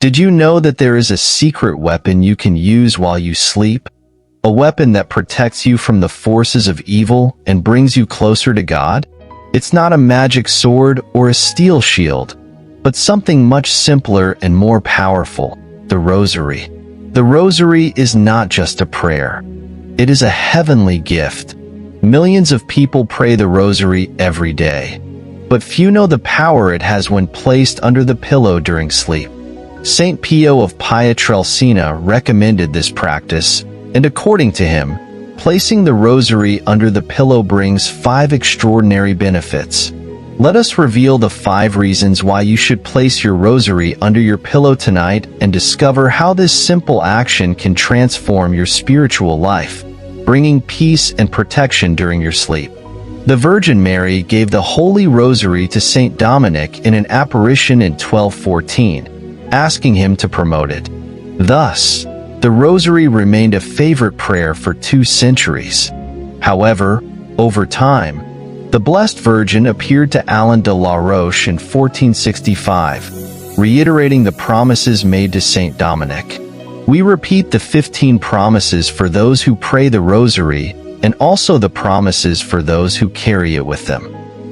Did you know that there is a secret weapon you can use while you sleep? A weapon that protects you from the forces of evil and brings you closer to God? It's not a magic sword or a steel shield, but something much simpler and more powerful: the Rosary. The Rosary is not just a prayer. It is a heavenly gift. Millions of people pray the Rosary every day, but few know the power it has when placed under the pillow during sleep. Saint Pio of Pietrelcina recommended this practice, and according to him, placing the Rosary under the pillow brings 5 extraordinary benefits. Let us reveal the 5 reasons why you should place your Rosary under your pillow tonight and discover how this simple action can transform your spiritual life, bringing peace and protection during your sleep. The Virgin Mary gave the Holy Rosary to Saint Dominic in an apparition in 1214, asking him to promote it. Thus, the Rosary remained a favorite prayer for 2 centuries. However, over time, the Blessed Virgin appeared to Alain de la Roche in 1465, reiterating the promises made to Saint Dominic. We repeat the 15 promises for those who pray the Rosary, and also the promises for those who carry it with them.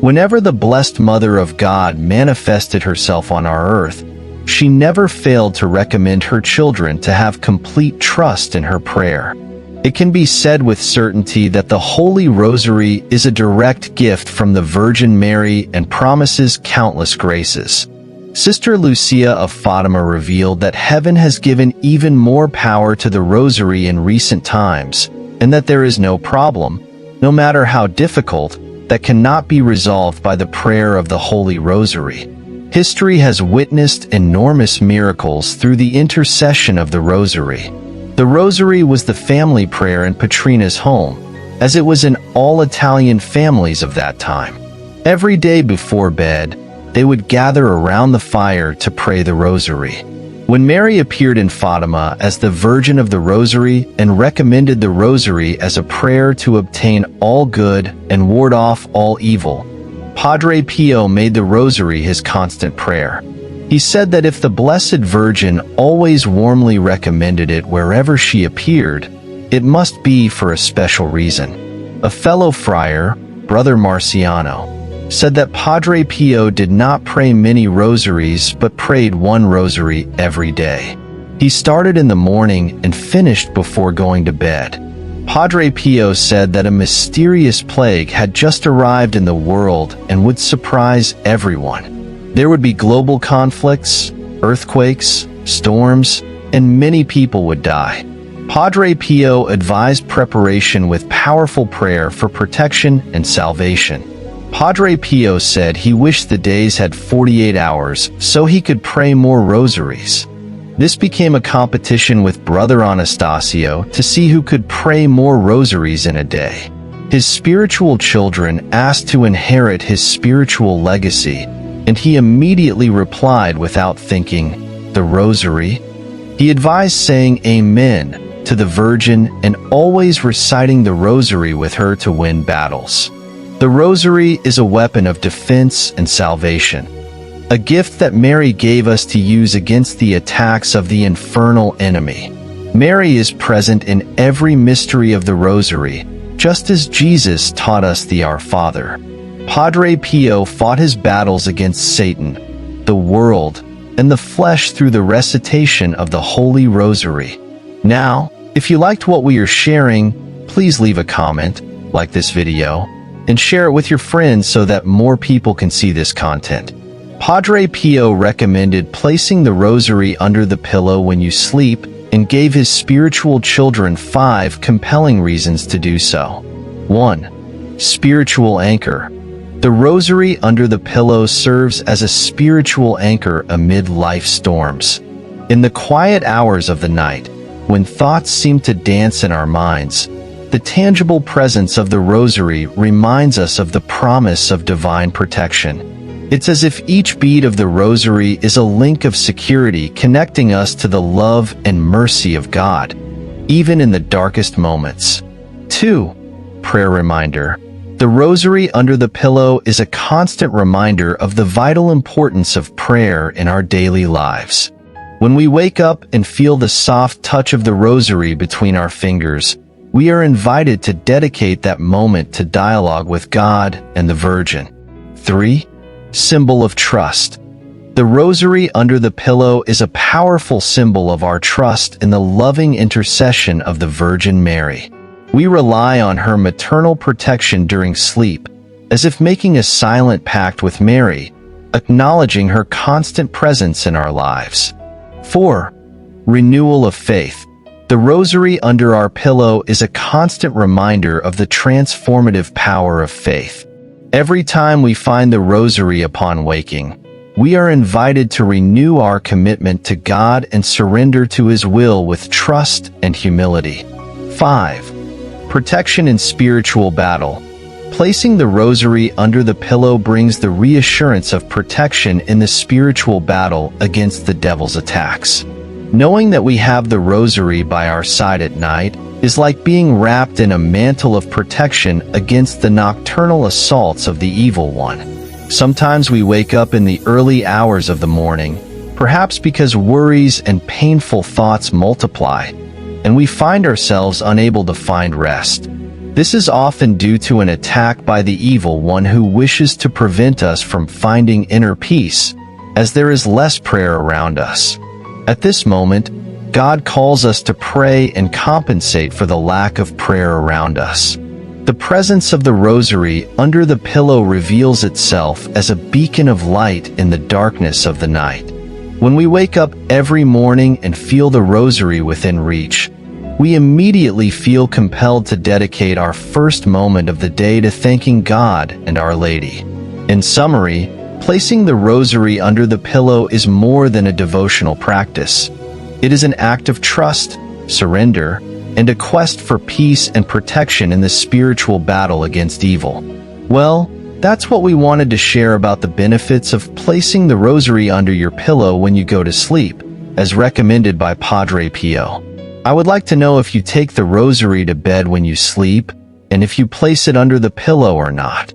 Whenever the Blessed Mother of God manifested herself on our earth, she never failed to recommend her children to have complete trust in her prayer. It can be said with certainty that the Holy Rosary is a direct gift from the Virgin Mary and promises countless graces. Sister Lucia of Fatima revealed that heaven has given even more power to the Rosary in recent times, and that there is no problem, no matter how difficult, that cannot be resolved by the prayer of the Holy Rosary. History has witnessed enormous miracles through the intercession of the Rosary. The Rosary was the family prayer in Petrina's home, as it was in all Italian families of that time. Every day before bed, they would gather around the fire to pray the Rosary. When Mary appeared in Fatima as the Virgin of the Rosary and recommended the Rosary as a prayer to obtain all good and ward off all evil, Padre Pio made the Rosary his constant prayer. He said that if the Blessed Virgin always warmly recommended it wherever she appeared, it must be for a special reason. A fellow friar, Brother Marciano, said that Padre Pio did not pray many rosaries but prayed 1 rosary every day. He started in the morning and finished before going to bed. Padre Pio said that a mysterious plague had just arrived in the world and would surprise everyone. There would be global conflicts, earthquakes, storms, and many people would die. Padre Pio advised preparation with powerful prayer for protection and salvation. Padre Pio said he wished the days had 48 hours so he could pray more rosaries. This became a competition with Brother Anastasio to see who could pray more rosaries in a day. His spiritual children asked to inherit his spiritual legacy, and he immediately replied without thinking, "The Rosary?" He advised saying Amen to the Virgin and always reciting the Rosary with her to win battles. The Rosary is a weapon of defense and salvation, a gift that Mary gave us to use against the attacks of the infernal enemy. Mary is present in every mystery of the Rosary, just as Jesus taught us the Our Father. Padre Pio fought his battles against Satan, the world, and the flesh through the recitation of the Holy Rosary. Now, if you liked what we are sharing, please leave a comment, like this video, and share it with your friends so that more people can see this content. Padre Pio recommended placing the Rosary under the pillow when you sleep and gave his spiritual children 5 compelling reasons to do so. 1. Spiritual anchor. The Rosary under the pillow serves as a spiritual anchor amid life's storms. In the quiet hours of the night, when thoughts seem to dance in our minds, the tangible presence of the Rosary reminds us of the promise of divine protection. It's as if each bead of the Rosary is a link of security connecting us to the love and mercy of God, even in the darkest moments. 2. Prayer reminder. The Rosary under the pillow is a constant reminder of the vital importance of prayer in our daily lives. When we wake up and feel the soft touch of the rosary between our fingers, we are invited to dedicate that moment to dialogue with God and the Virgin. 3. Symbol of trust. The rosary under the pillow is a powerful symbol of our trust in the loving intercession of the Virgin Mary. We rely on her maternal protection during sleep, as if making a silent pact with Mary, acknowledging her constant presence in our lives. 4. Renewal of faith. The rosary under our pillow is a constant reminder of the transformative power of faith. Every time we find the rosary upon waking, we are invited to renew our commitment to God and surrender to His will with trust and humility. 5. Protection in spiritual battle. Placing the rosary under the pillow brings the reassurance of protection in the spiritual battle against the devil's attacks. Knowing that we have the rosary by our side at night is like being wrapped in a mantle of protection against the nocturnal assaults of the evil one. Sometimes we wake up in the early hours of the morning, perhaps because worries and painful thoughts multiply, and we find ourselves unable to find rest. This is often due to an attack by the evil one who wishes to prevent us from finding inner peace, as there is less prayer around us. At this moment, God calls us to pray and compensate for the lack of prayer around us. The presence of the rosary under the pillow reveals itself as a beacon of light in the darkness of the night. When we wake up every morning and feel the rosary within reach, we immediately feel compelled to dedicate our first moment of the day to thanking God and Our Lady. In summary, placing the rosary under the pillow is more than a devotional practice. It is an act of trust, surrender, and a quest for peace and protection in the spiritual battle against evil. Well, that's what we wanted to share about the benefits of placing the rosary under your pillow when you go to sleep, as recommended by Padre Pio. I would like to know if you take the rosary to bed when you sleep, and if you place it under the pillow or not.